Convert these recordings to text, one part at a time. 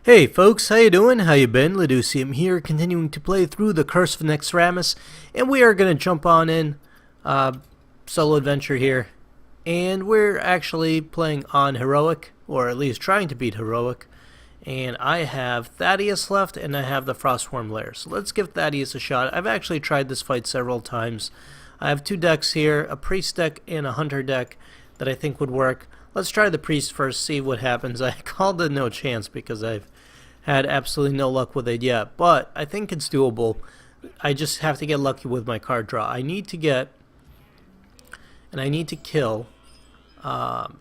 Hey folks, how you doing? How you been? Leducium here, continuing to play through the Curse of Naxxramas, and we are going to jump on in, solo adventure here, and we're actually playing on Heroic, or at least trying to beat Heroic, and I have Thaddeus left, and I have the Frostwyrm Lair, so let's give Thaddeus a shot. I've actually tried this fight several times. I have two decks here, a Priest deck and a Hunter deck that I think would work. Let's try the Priest first, see what happens. I called it no chance because I've had absolutely no luck with it yet, but I think it's doable. I just have to get lucky with my card draw. I need to get, and I need to kill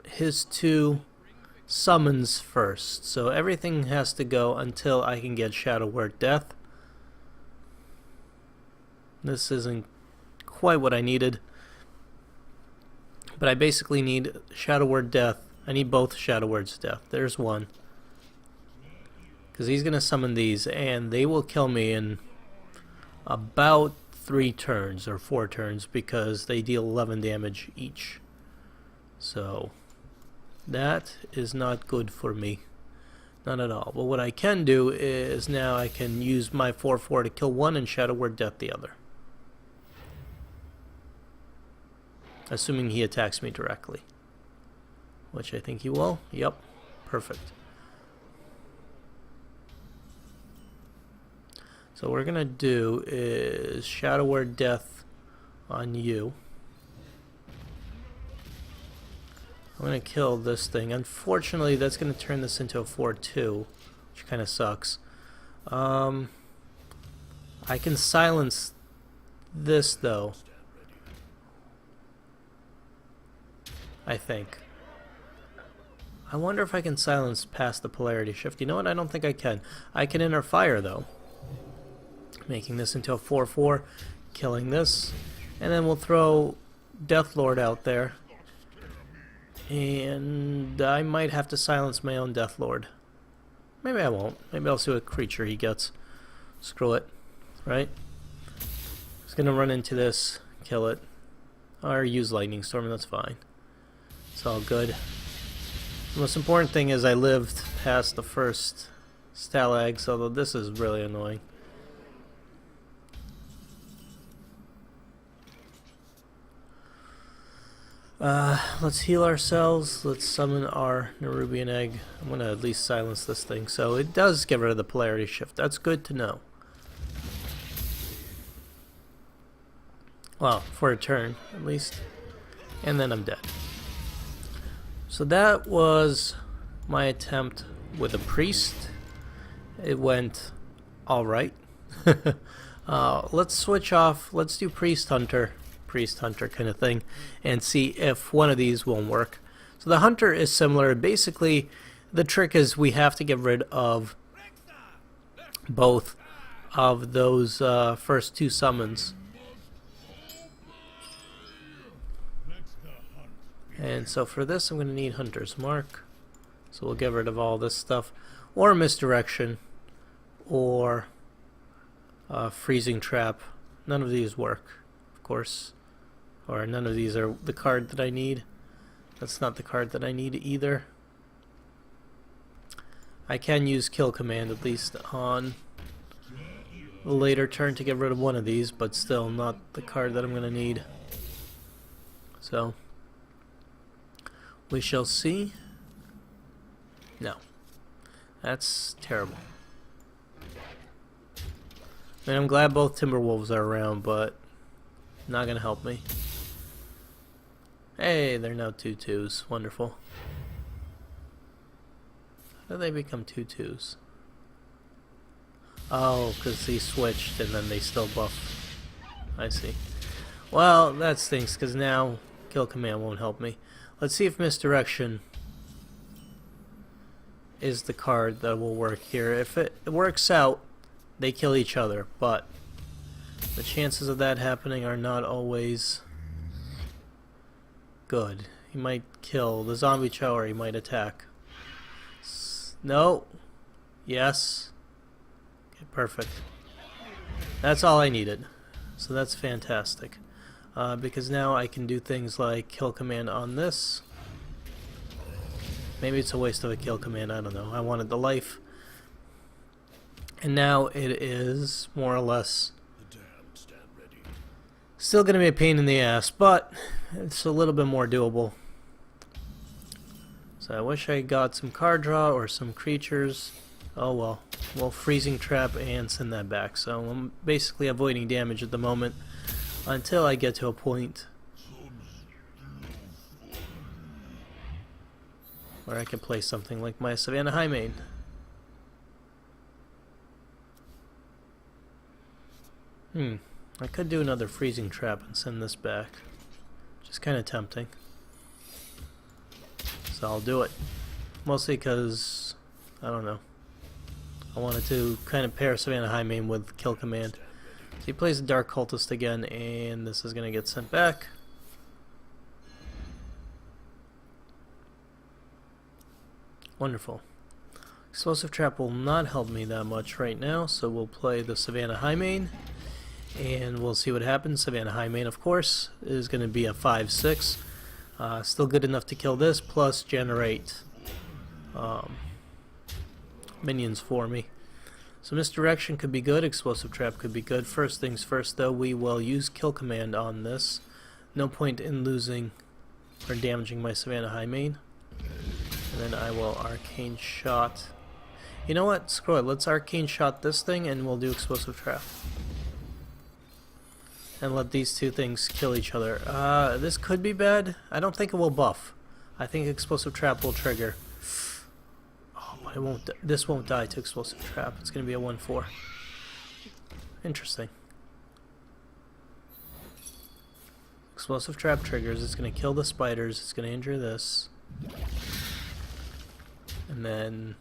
his two summons first. So everything has to go until I can get Shadow Word Death. This isn't quite what I needed, but I basically need Shadow Word Death. I need both Shadow Words Death. There's one. Because he's going to summon these, and they will kill me in about 3 turns, or 4 turns, because they deal 11 damage each. So, that is not good for me. Not at all. But what I can do is now I can use my 4/4 to kill one and Shadow Word Death the other. Assuming he attacks me directly. Which I think he will. Yep. Perfect. So what we're going to do is Shadow Word Death on you. I'm going to kill this thing. Unfortunately, that's going to turn this into a 4/2, which kind of sucks. I can silence this, though. I think. I wonder if I can silence past the polarity shift. You know what? I don't think I can. I can enter fire, though. Making this into a 4/4, killing this, and then we'll throw Deathlord out there, and I might have to silence my own Deathlord. Maybe I won't. Maybe I'll see what creature he gets. Screw it, right? Just gonna run into this, kill it, or use Lightning Storm. That's fine. It's all good. The most important thing is I lived past the first Stalags, although this is really annoying. Let's heal ourselves. Let's summon our Nerubian Egg. I'm going to at least silence this thing. So it does get rid of the polarity shift. That's good to know. Well, for a turn, at least. And then I'm dead. So that was my attempt with a Priest. It went alright. Let's switch off. Let's do Priest Hunter kind of thing, and see if one of these won't work. So the Hunter is similar. Basically, the trick is we have to get rid of both of those first 2 summons. And so for this, I'm going to need Hunter's Mark. So we'll get rid of all this stuff, or Misdirection, or Freezing Trap. None of these work, of course. Or none of these are the card that I need. That's not the card that I need either. I can use Kill Command at least on the later turn to get rid of one of these, but still not the card that I'm going to need. So, we shall see. No. That's terrible. I mean, I'm glad both Timberwolves are around, but not going to help me. Hey, they're now 2/2s. Wonderful. How do they become 2/2s? Oh, because he switched and then they still buff. I see. Well, that stinks because now Kill Command won't help me. Let's see if Misdirection is the card that will work here. If it works out, they kill each other, but the chances of that happening are not always good. He might kill the zombie chow, or he might attack. No. Yes. Okay, perfect. That's all I needed. So that's fantastic. Because now I can do things like Kill Command on this. Maybe it's a waste of a Kill Command, I don't know. I wanted the life. And now it is more or less still going to be a pain in the ass, but it's a little bit more doable. So I wish I got some card draw or some creatures. Oh well. Well, freezing trap and send that back. So I'm basically avoiding damage at the moment until I get to a point where I can play something like my Savannah Highmane. I could do another freezing trap and send this back. Just kind of tempting. So I'll do it. Mostly because, I don't know. I wanted to kind of pair Savannah Highmane with Kill Command. So he plays the Dark Cultist again, and this is going to get sent back. Wonderful. Explosive Trap will not help me that much right now, so we'll play the Savannah Highmane, and we'll see what happens. Savannah Highmane, of course, is going to be a 5/6. Still good enough to kill this, plus generate minions for me. So Misdirection could be good, Explosive Trap could be good. First things first, though, we will use Kill Command on this. No point in losing or damaging my Savannah Highmane. And then I will Arcane Shot. You know what? Screw it. Let's Arcane Shot this thing and we'll do Explosive Trap. And let these two things kill each other. This could be bad. I don't think it will buff. I think Explosive Trap will trigger. Oh, but it won't. This won't die to Explosive Trap. It's going to be a 1/4. Interesting. Explosive Trap triggers. It's going to kill the spiders. It's going to injure this. And then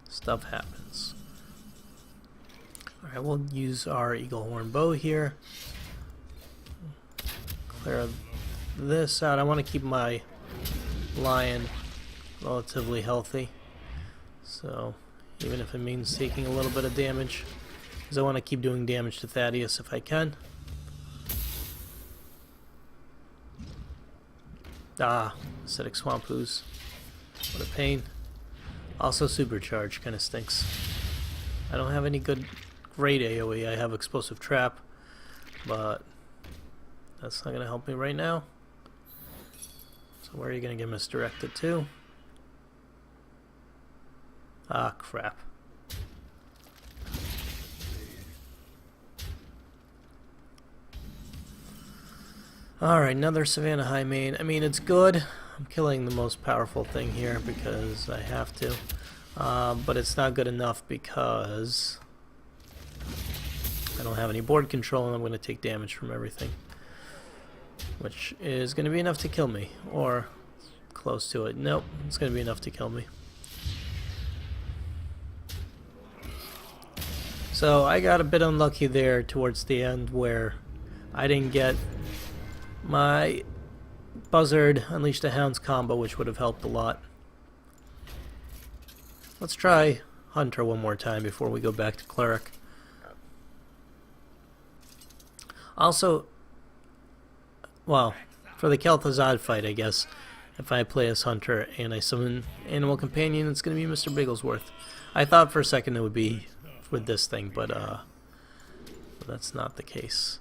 stuff happens. Alright, we'll use our Eagle Horn Bow here. Clear this out. I want to keep my lion relatively healthy. So, even if it means taking a little bit of damage, because I want to keep doing damage to Thaddeus if I can. Acidic Swamp Ooze. What a pain. Also Supercharge kind of stinks. I don't have any great AoE. I have Explosive Trap, but that's not going to help me right now. So where are you going to get misdirected to? Ah, crap. Alright, another Savannah Highmane. I mean, it's good. I'm killing the most powerful thing here because I have to. But it's not good enough because I don't have any board control and I'm going to take damage from everything. Which is going to be enough to kill me. Or close to it. Nope, it's going to be enough to kill me. So I got a bit unlucky there towards the end where I didn't get my Buzzard Unleash the Hounds combo, which would have helped a lot. Let's try Hunter one more time before we go back to Cleric. Also, well, for the Kel'Thuzad fight, I guess, if I play as Hunter and I summon Animal Companion, it's going to be Mr. Bigglesworth. I thought for a second it would be with this thing, but that's not the case.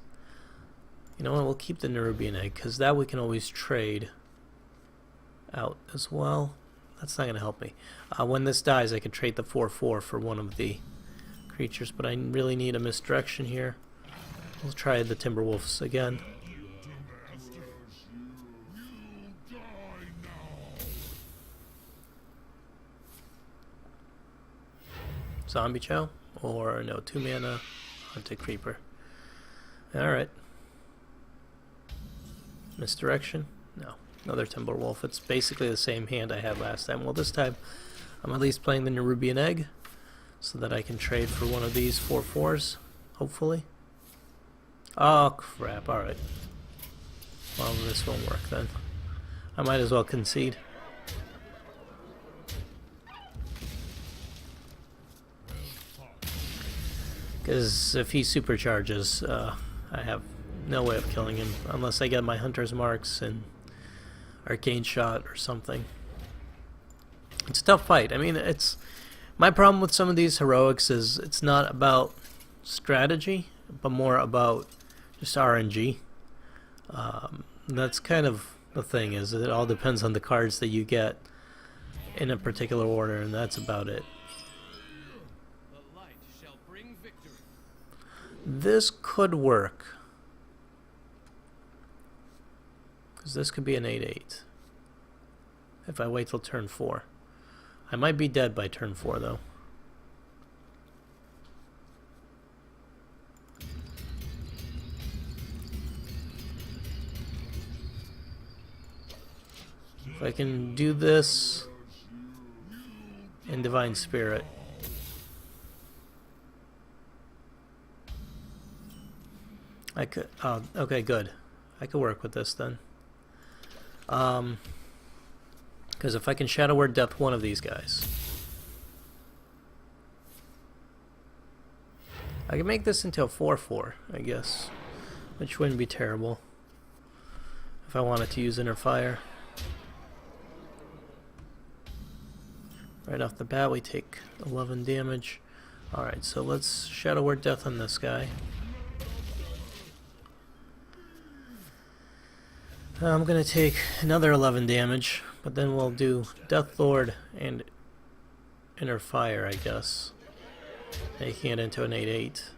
You know what, we'll keep the Nerubian Egg, because that we can always trade out as well. That's not going to help me. When this dies, I can trade the 4/4 for one of the creatures, but I really need a misdirection here. We'll try the Timberwolves again. Zombie Chow? Or no, 2 mana, Hunted Creeper. Alright. Misdirection? No. Another Timberwolf. It's basically the same hand I had last time. Well, this time I'm at least playing the Nerubian Egg so that I can trade for one of these 4/4s, hopefully. Oh, crap. Alright. Well, this won't work then. I might as well concede. Because if he supercharges, I have no way of killing him unless I get my Hunter's Marks and Arcane Shot or something. It's a tough fight. I mean, it's My problem with some of these heroics is it's not about strategy, but more about just RNG. That's kind of the thing, is it all depends on the cards that you get in a particular order, and that's about it. The light shall bring victory. This could work, because this could be an 8/8 if I wait till turn 4. I might be dead by turn 4 though. If I can do this in Divine Spirit. I could, oh, okay, good. I could work with this then. Because if I can Shadow Word Death one of these guys, I can make this into a 4/4, I guess, which wouldn't be terrible if I wanted to use Inner Fire. Right off the bat, we take 11 damage. Alright, so let's Shadow Word Death on this guy. I'm going to take another 11 damage, but then we'll do Death Lord and Inner Fire, I guess, making it into an 8/8.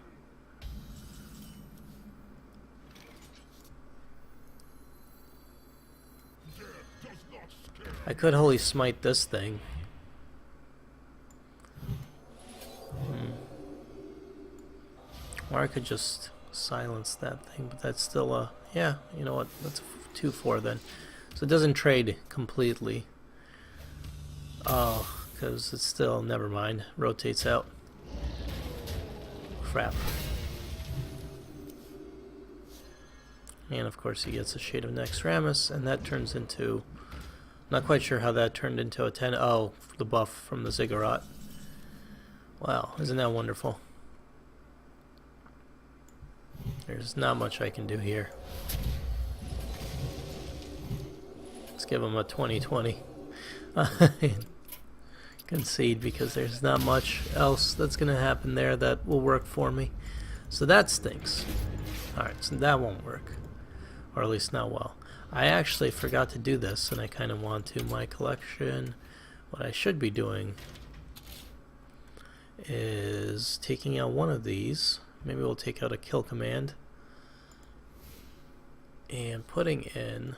I could Holy Smite this thing. Or I could just silence that thing, but that's still a... yeah, you know what, that's a 2/4 then. So it doesn't trade completely. Oh, because it's still... never mind. Rotates out. Crap. And of course he gets a Shade of Naxxramas, and that turns into... not quite sure how that turned into a 10. Oh, the buff from the Ziggurat. Wow, isn't that wonderful? There's not much I can do here. Let's give him a 20/20. Concede, because there's not much else that's going to happen there that will work for me. So that stinks. Alright, so that won't work. Or at least not well. I actually forgot to do this, and I kind of want to. My collection, what I should be doing is taking out one of these. Maybe we'll take out a kill command and putting in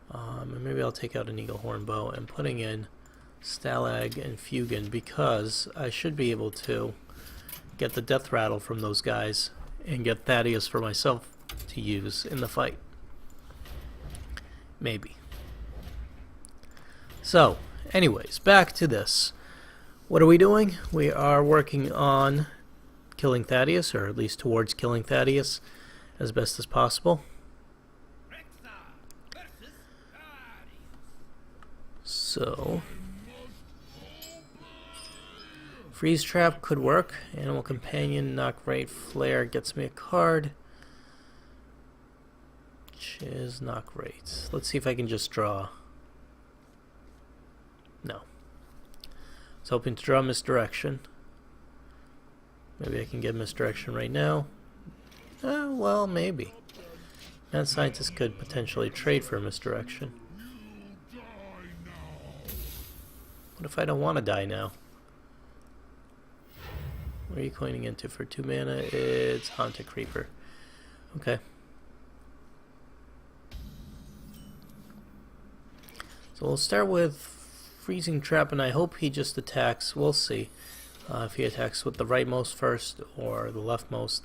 and maybe I'll take out an Eagle Horn Bow and putting in Stalag and Fugan, because I should be able to get the Death Rattle from those guys and get Thaddeus for myself to use in the fight. Maybe. So, anyways, back to this. What are we doing? We are working on killing Thaddeus, or at least towards killing Thaddeus as best as possible. So, Freeze Trap could work. Animal Companion, Knock Right Flare gets me a card, which is Knock Right. Let's see if I can just draw. No. I was hoping to draw Misdirection. Maybe I can get Misdirection right now. Well, maybe. Mad Scientist could potentially trade for Misdirection. What if I don't want to die now? What are you coining into for 2 mana? It's Haunted Creeper. Okay. So we'll start with Freezing Trap, and I hope he just attacks. We'll see if he attacks with the rightmost first or the leftmost.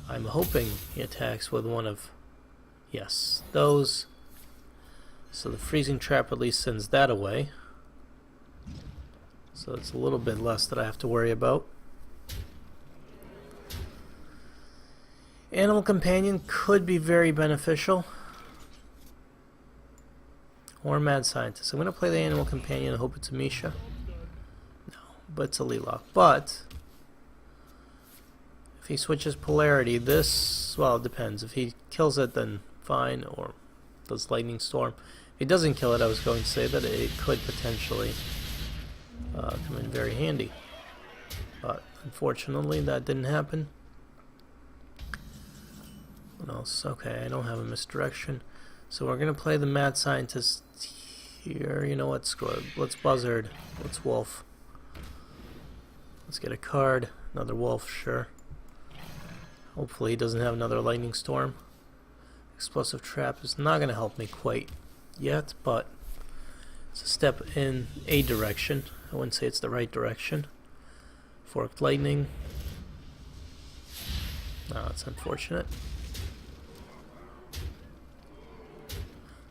I'm hoping he attacks with one of, yes, those. So the Freezing Trap at least sends that away. So it's a little bit less that I have to worry about. Animal Companion could be very beneficial. Or Mad Scientist. I'm going to play the Animal Companion and hope it's a Misha. No, but it's a Lilock. But if he switches polarity, this, well, it depends. If he kills it, then fine, or does Lightning Storm. it doesn't kill it, I was going to say that it could potentially come in very handy. But unfortunately, that didn't happen. What else? Okay, I don't have a misdirection. So we're going to play the Mad Scientist here. You know what? Screw it. Let's Buzzard. Let's Wolf. Let's get a card. Another Wolf, sure. Hopefully he doesn't have another Lightning Storm. Explosive Trap is not going to help me quite yet, but it's a step in a direction. I wouldn't say it's the right direction. Forked Lightning. Oh, that's unfortunate.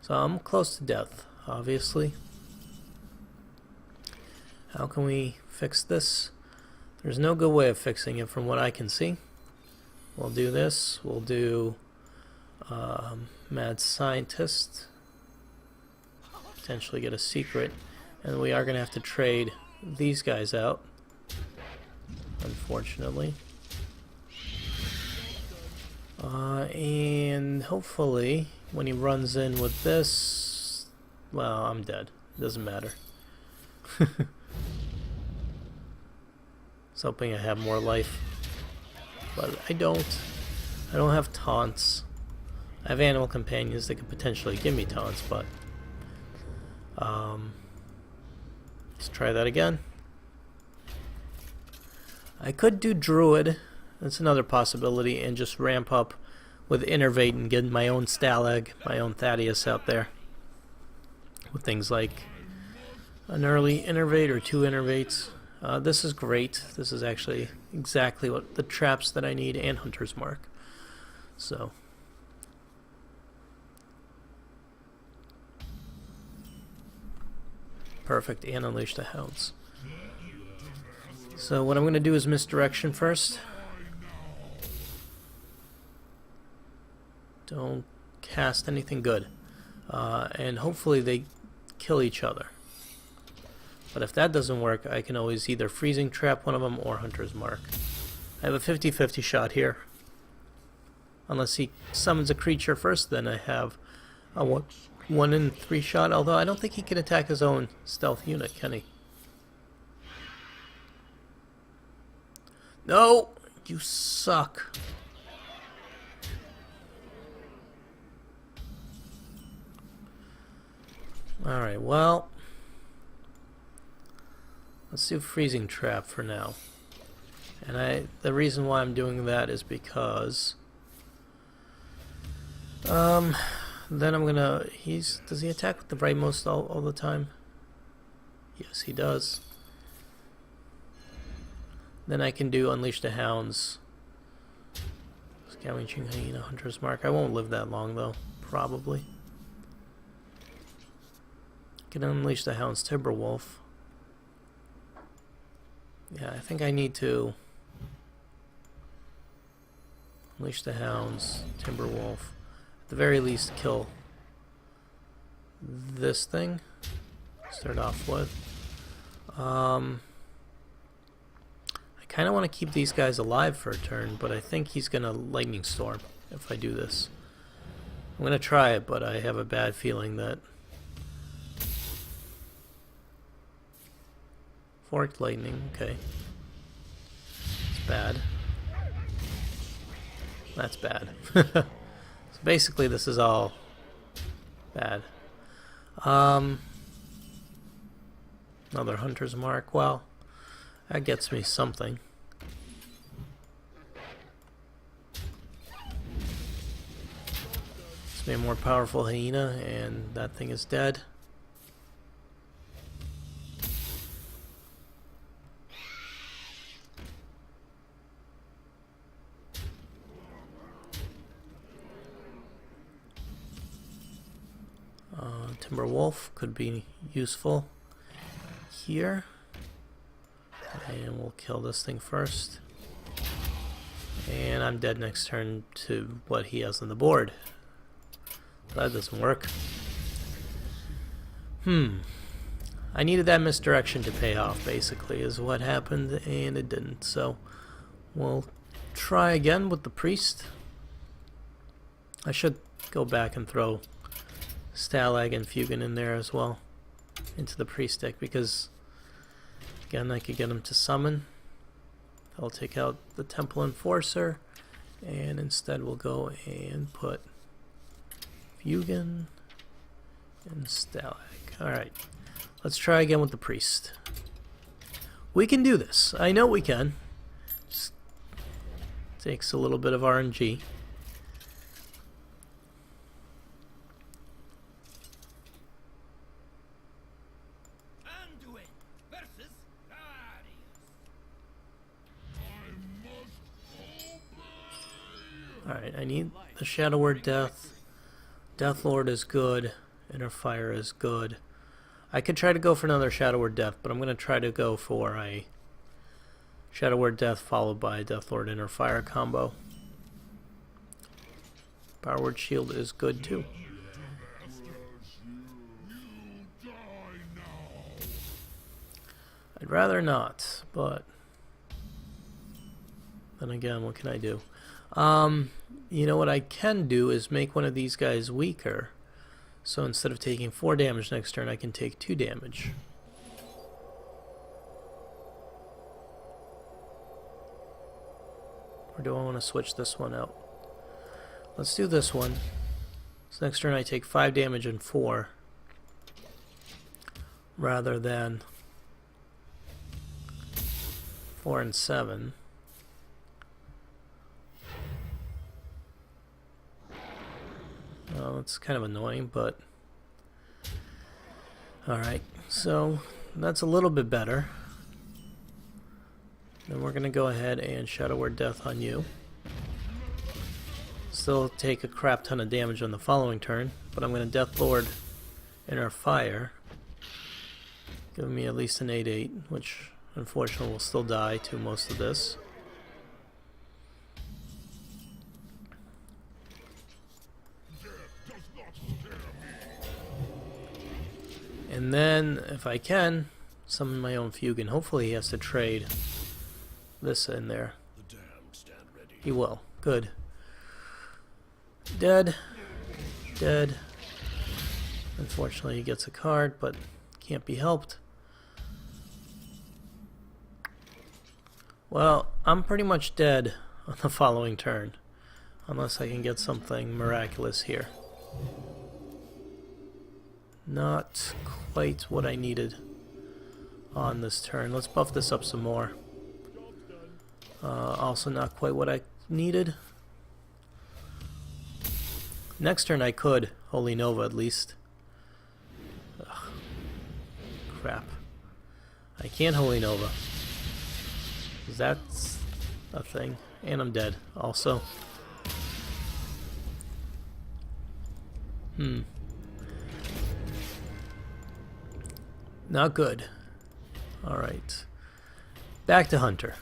So I'm close to death, obviously. How can we fix this? There's no good way of fixing it from what I can see. We'll do this. We'll do Mad Scientist. Potentially get a secret. And we are going to have to trade these guys out, unfortunately. And hopefully, when he runs in with this, well, I'm dead. Doesn't matter. I was hoping I have more life, but I don't. I don't have taunts. I have animal companions that could potentially give me taunts, but let's try that again. I could do Druid. That's another possibility, and just ramp up with Innervate and get my own Stalag, my own Thaddeus out there. With things like an early Innervate or 2 Innervates. This is great. This is actually exactly what the traps that I need, and Hunter's Mark. So perfect, and Unleash the Hounds. So what I'm going to do is Misdirection first. Don't cast anything good. And hopefully they kill each other. But if that doesn't work, I can always either Freezing Trap one of them or Hunter's Mark. I have a 50-50 shot here. Unless he summons a creature first, then I have a 1 in 3 shot. Although I don't think he can attack his own stealth unit, can he? No! You suck. Alright, well, let's do Freezing Trap for now. And the reason why I'm doing that is because then I'm gonna does he attack with the rightmost all the time? Yes, he does. Then I can do Unleash the Hounds, Scavenging Hyena, Hunter's Mark. I won't live that long though, probably. Can Unleash the Hounds, Timberwolf. Yeah, I think I need to Unleash the Hounds, Timberwolf. At the very least, kill this thing. Start off with. I kind of want to keep these guys alive for a turn, but I think he's gonna Lightning Storm if I do this. I'm gonna try it, but I have a bad feeling that Forked Lightning, okay. It's bad. That's bad. So basically this is all bad. Another Hunter's Mark. Well, that gets me something. It's me a more powerful hyena, and that thing is dead. Timberwolf could be useful here. And we'll kill this thing first. And I'm dead next turn to what he has on the board. That doesn't work. I needed that misdirection to pay off, basically, is what happened, and it didn't. So we'll try again with the priest. I should go back and throw Stalag and Fugan in there as well, into the priest deck, because again I could get him to summon. I'll take out the Temple Enforcer, and instead we'll go and put Fugan and Stalag. Alright, let's try again with the priest. We can do this. I know we can. Just takes a little bit of RNG. Alright, I need the Shadow Word Death. Death Lord is good. Inner Fire is good. I could try to go for another Shadow Word Death, but I'm going to try to go for a Shadow Word Death followed by a Death Lord Inner Fire combo. Power Word Shield is good too. I'd rather not, but then again, what can I do? You know what I can do is make one of these guys weaker. So instead of taking 4 damage next turn, I can take 2 damage. Or do I want to switch this one out? Let's do this one. So next turn I take 5 damage and 4. Rather than 4 and 7. Well, it's kind of annoying, but alright, so that's a little bit better. Then we're going to go ahead and Shadow Word Death on you. Still take a crap ton of damage on the following turn, but I'm going to Death Lord Inner Fire, giving me at least an 8/8, which unfortunately will still die to most of this. And then, if I can, summon my own Fugan. Hopefully he has to trade this in there. The damned stand ready. He will. Good. Dead. Dead. Unfortunately he gets a card, but can't be helped. Well, I'm pretty much dead on the following turn. Unless I can get something miraculous here. Not quite what I needed on this turn. Let's buff this up some more. Also not quite what I needed. Next turn I could Holy Nova at least. Ugh. Crap. I can't Holy Nova. That's a thing. And I'm dead also. Not good. Alright. Back to Hunter.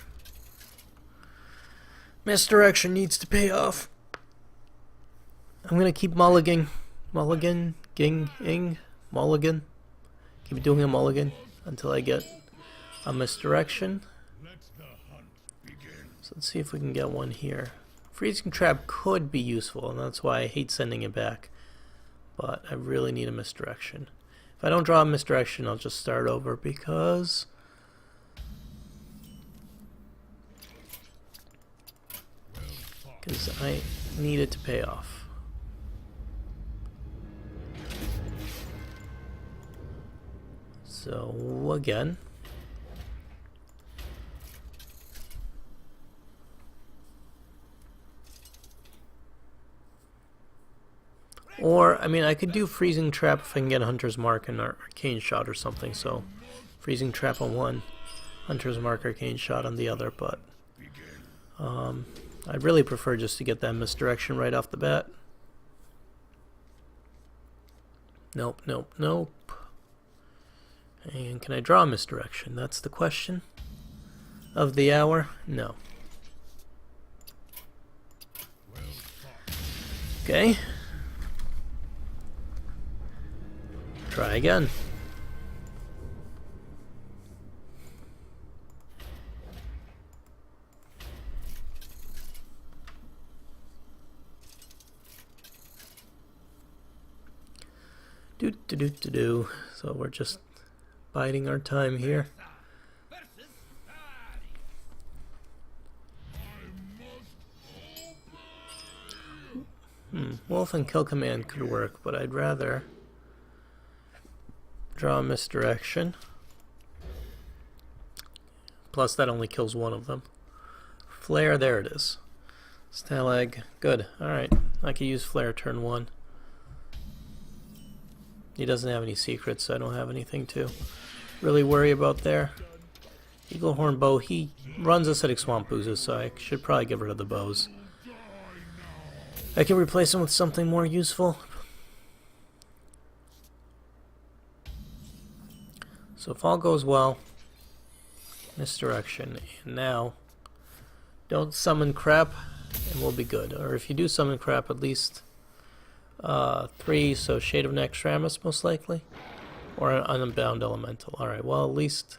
Misdirection needs to pay off. I'm gonna keep mulligan. Mulligan. Mulligan. Keep doing a mulligan until I get a misdirection. So let's see if we can get one here. Freezing Trap could be useful, and that's why I hate sending it back. But I really need a misdirection. If I don't draw a misdirection, I'll just start over because I need it to pay off. So again, or, I mean, I could do Freezing Trap if I can get a Hunter's Mark and Arcane Shot or something, so Freezing Trap on one, Hunter's Mark, Arcane Shot on the other, but I'd really prefer just to get that misdirection right off the bat. Nope, nope, nope. And can I draw a misdirection? That's the question of the hour. No. Okay. Try again. Do. So we're just biding our time here. Wolf and kill command could work, but I'd rather draw misdirection. Plus that only kills one of them. Flare, there it is. Stalag, good. Alright, I could use Flare turn 1. He doesn't have any secrets, so I don't have anything to really worry about there. Eaglehorn Bow, he runs acidic swamp oozes, so I should probably get rid of the bows. I can replace them with something more useful. So if all goes well, misdirection, and now don't summon crap and we'll be good. Or if you do summon crap, at least 3, so Shade of Naxxramas most likely, or an Unbound Elemental. Alright, well at least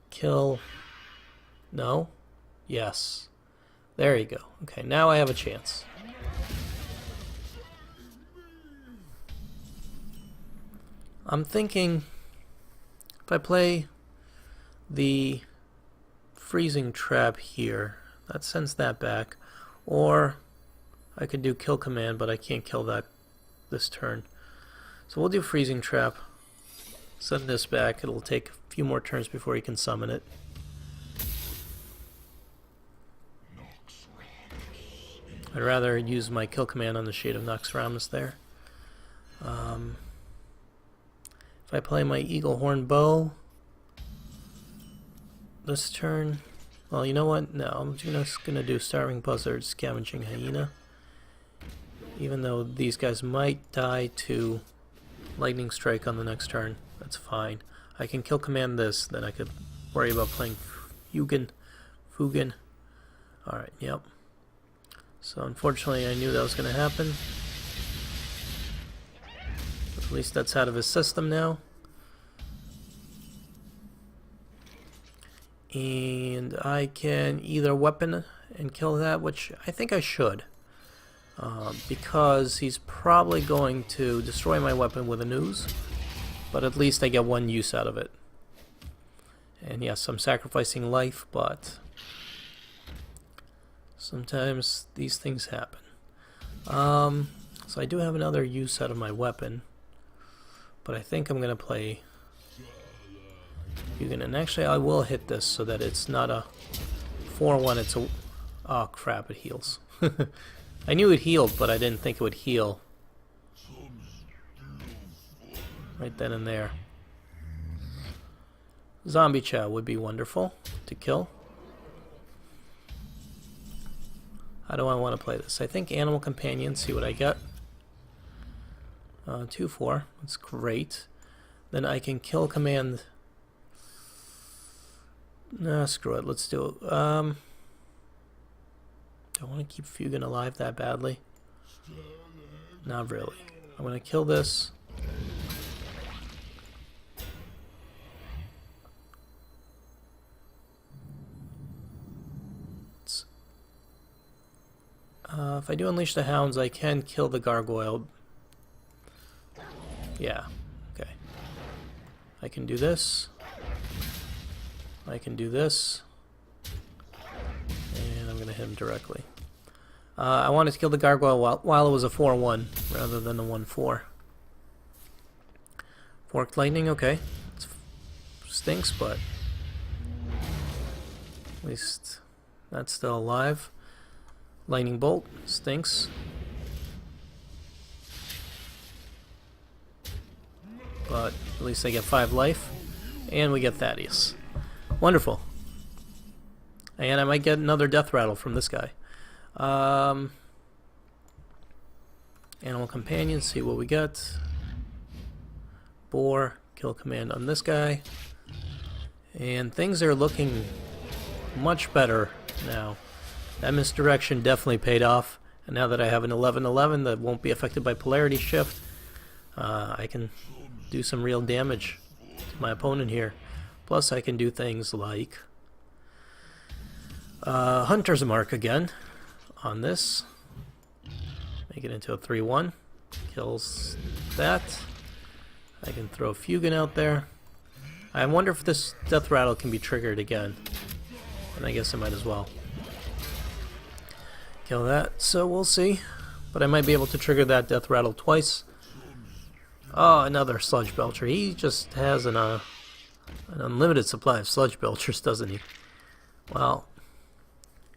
kill, no, yes, there you go. Okay, now I have a chance. I'm thinking if I play the freezing trap here, that sends that back, or I could do kill command, but I can't kill that this turn. So we'll do freezing trap, send this back. It'll take a few more turns before he can summon it. I'd rather use my kill command on the Shade of Naxxramas there. If I play my Eaglehorn Bow this turn, well, you know what? No, I'm just gonna do Starving Buzzard, Scavenging Hyena. Even though these guys might die to Lightning Strike on the next turn, that's fine. I can kill command this, then I could worry about playing Fugan. Alright, yep. So unfortunately I knew that was going to happen. At least that's out of his system now. And I can either weapon and kill that, which I think I should. Because he's probably going to destroy my weapon with an ooze. But at least I get one use out of it. And yes, I'm sacrificing life, but sometimes these things happen. So I do have another use out of my weapon, but I think I'm going to play Fugan. And actually I will hit this so that it's not a 4-1, it's a... Oh crap, it heals. I knew it healed, but I didn't think it would heal right then and there. Zombie Chow would be wonderful to kill. How do I want to play this? I think Animal Companion, see what I get. 2-4, that's great. Then I can kill command. Nah, screw it, let's do it. Do I want to keep Fugan alive that badly? Not really. I'm going to kill this. If I do Unleash the Hounds, I can kill the Gargoyle. Yeah, okay. I can do this. I can do this. And I'm going to hit him directly. I wanted to kill the Gargoyle while it was a 4-1 rather than a 1-4. Forked Lightning, okay. It stinks, but at least that's still alive. Lightning Bolt stinks. But at least I get 5 life. And we get Thaddeus. Wonderful. And I might get another Death Rattle from this guy. Animal Companion, see what we get. Boar, kill command on this guy. And things are looking much better now. That misdirection definitely paid off. And now that I have an 11-11 that won't be affected by Polarity Shift, I can do some real damage to my opponent here. Plus I can do things like Hunter's Mark again on this. Make it into a 3-1. Kills that. I can throw Fugin out there. I wonder if this Death Rattle can be triggered again. And I guess I might as well. Kill that, so we'll see. But I might be able to trigger that Death Rattle twice. Oh, another Sludge Belcher. He just has an unlimited supply of Sludge Belchers, doesn't he? Well,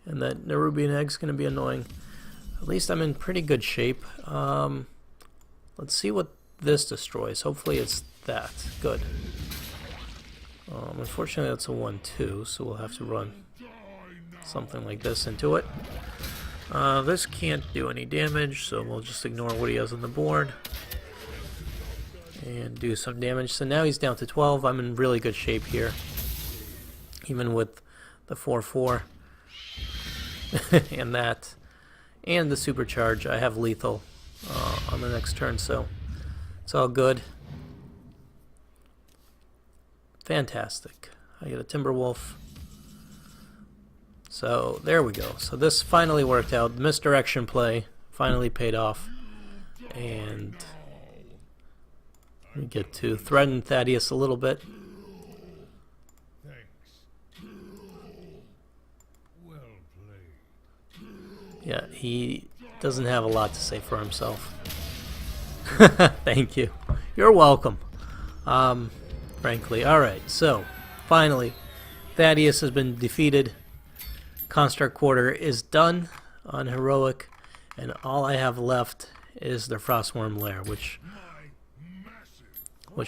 and that Nerubian Egg's going to be annoying. At least I'm in pretty good shape. Let's see what this destroys. Hopefully it's that. Good. Unfortunately that's a 1-2, so we'll have to run something like this into it. This can't do any damage, so we'll just ignore what he has on the board. And do some damage. So now he's down to 12. I'm in really good shape here. Even with the 4-4. And that. And the supercharge. I have lethal on the next turn, so it's all good. Fantastic. I get a Timberwolf. So there we go. So this finally worked out. The misdirection play finally paid off. And we get to threaten Thaddeus a little bit. Yeah, he doesn't have a lot to say for himself. Thank you. You're welcome. Frankly. Alright, so finally Thaddeus has been defeated. Construct Quarter is done on Heroic, and all I have left is the Frostwyrm Lair, which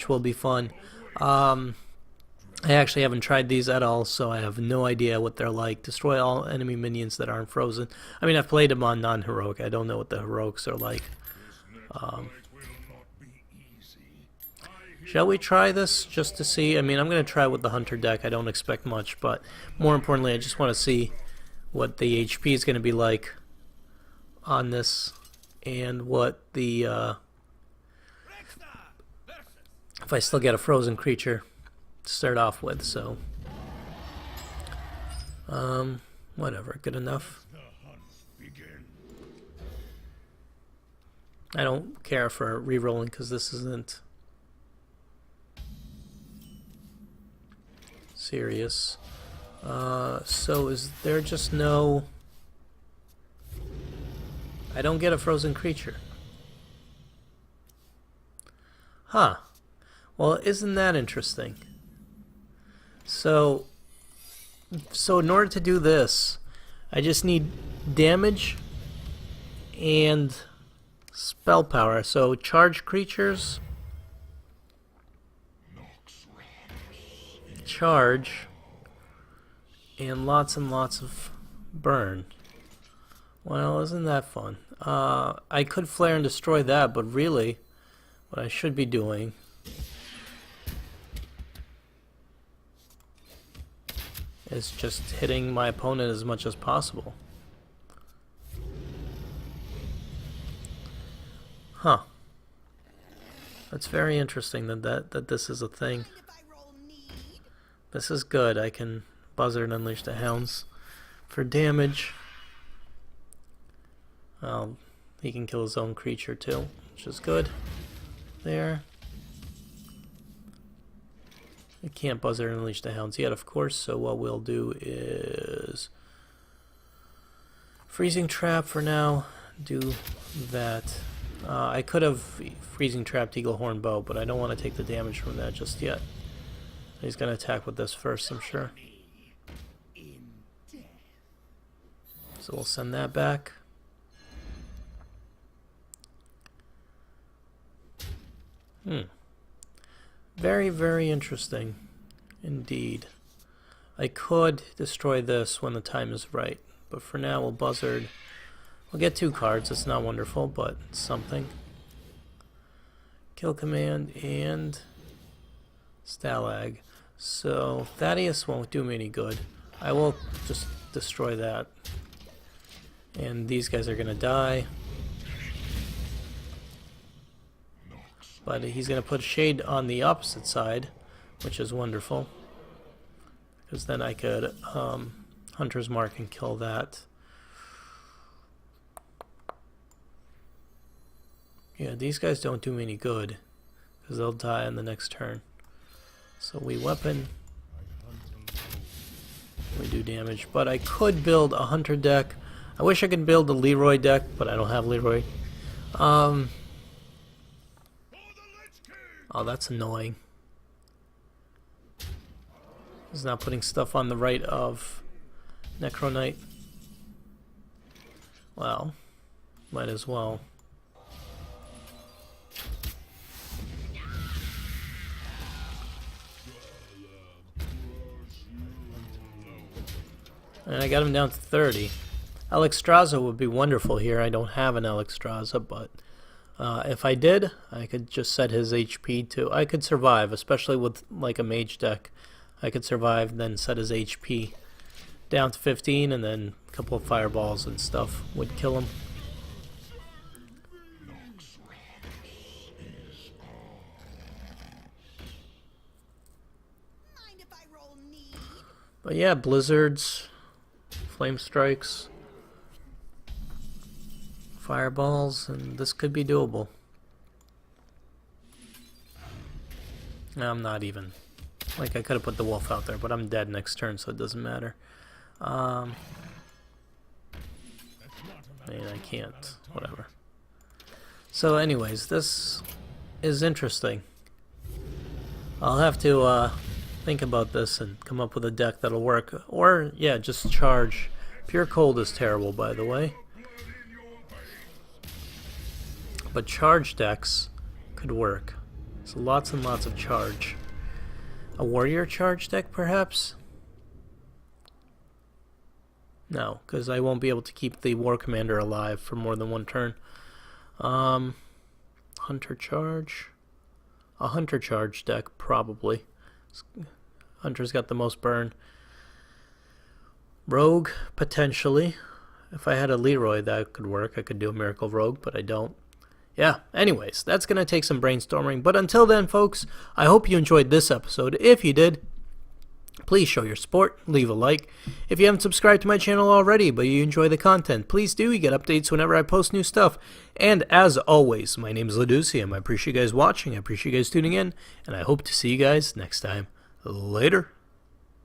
will be fun. I actually haven't tried these at all, so I have no idea what they're like. Destroy all enemy minions that aren't frozen. I mean, I've played them on non-heroic. I don't know what the heroics are like. Shall we try this just to see? I mean, I'm going to try with the Hunter deck. I don't expect much, but more importantly, I just want to see what the HP is going to be like on this, and what the if I still get a frozen creature to start off with. So whatever, good enough. I don't care for re-rolling because this isn't serious. So is there just no... I don't get a frozen creature. Huh. Well, isn't that interesting? So in order to do this, I just need damage and spell power. So charge creatures, charge, and lots of burn. Well, isn't that fun? I could flare and destroy that, but really what I should be doing is just hitting my opponent as much as possible. Huh. That's very interesting that this is a thing. This is good. I can buzzer and unleash the hounds for damage. He can kill his own creature too, which is good. There. I can't buzzer and unleash the hounds yet, of course, so what we'll do is freezing trap for now. Do that. I could have freezing trapped Eaglehorn Bow, but I don't want to take the damage from that just yet. He's going to attack with this first, I'm sure. So we'll send that back. Very, very interesting indeed. I could destroy this when the time is right, but for now we'll buzzard. We'll get 2 cards. It's not wonderful, but it's something. Kill command and Stalag. So Thaddeus won't do me any good. I will just destroy that. And these guys are going to die. But he's going to put Shade on the opposite side, which is wonderful. Because then I could Hunter's Mark and kill that. Yeah, these guys don't do me any good, because they'll die on the next turn. So we weapon, we do damage, but I could build a Hunter deck. I wish I could build a Leroy deck, but I don't have Leroy. Oh, that's annoying. He's not putting stuff on the right of Necro Knight. Well, might as well. And I got him down to 30. Alexstrasza would be wonderful here. I don't have an Alexstrasza, but if I did, I could just set his HP to... I could survive, especially with like a mage deck. I could survive, then set his HP down to 15, and then a couple of fireballs and stuff would kill him. But yeah, blizzards, flame strikes, fireballs, and this could be doable. I'm not even. Like, I could have put the wolf out there, but I'm dead next turn, so it doesn't matter. I mean, I can't. Whatever. So anyways, this is interesting. I'll have to think about this and come up with a deck that'll work. Or, yeah, just charge. Pure Cold is terrible, by the way. But charge decks could work. So lots and lots of charge. A warrior charge deck, perhaps? No, because I won't be able to keep the war commander alive for more than one turn. Hunter charge? A hunter charge deck, probably. Hunter's got the most burn. Rogue, potentially. If I had a Leroy, that could work. I could do a Miracle Rogue, but I don't. Yeah, anyways, that's going to take some brainstorming. But until then, folks, I hope you enjoyed this episode. If you did, please show your support, leave a like. If you haven't subscribed to my channel already, but you enjoy the content, please do. You get updates whenever I post new stuff. And as always, my name is Laducium. I appreciate you guys watching. I appreciate you guys tuning in. And I hope to see you guys next time. Later.